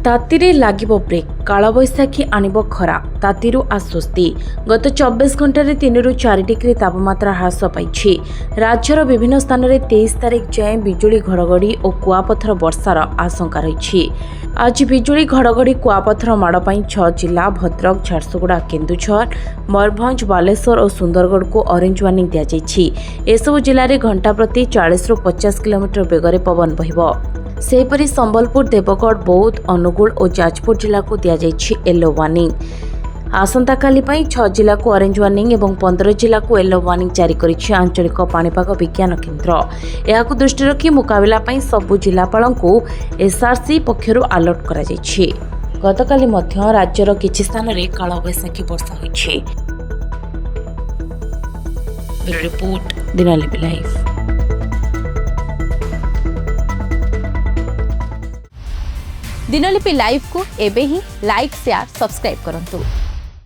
तातीरे लागिबो break Kalbaishakhi आनिबो खरा तातीरु आश्वस्ति गत 24 घंटे 3 ରୁ 4 डिग्री तापमात्रा ह्रास पाई। राज्यर विभिन्न स्थान में 23 तारिख जाए बिजुली घड़घड़ी और कुआपथर वर्षार आशंका रही। आज बिजुली घड़घड़ी कुआपथर माड़ पर 6 जिला भद्रक, झारसुगुड़ा, केन्दुझर, मयूरभंज, बालेश्वर और सुंदरगढ़ को ऑरेंज वार्निंग दी जाइछि। एसबु जिले में घंटा प्रति 40 ରୁ 50 किलोमीटर बेगर पवन बहिबो। सेहीपरि संबलपुर, देवगढ़, बौद्ध, अनुगुल और जाजपुर जिला को दि जाइछि येलो वार्निंग। आसंता काली 6 जिला को ऑरेंज वार्निंग और 15 जिला को येलो वार्निंग जारी करिछि आंचलिक पाणीपाग विज्ञान केन्द्र। एहाकु दृष्टि रखी मुकाबिला पई सबु जिलापाल को एसआरसी पक्षरु अलर्ट करा जाइछि। गतकाली मध्य राज्यर किछि स्थान रे कालबैशाखी वर्षा होइछि। Bureau report, Dinalipi live. Dinalipi live को एबे ही लाइक, शेयर, सब्सक्राइब करंतु।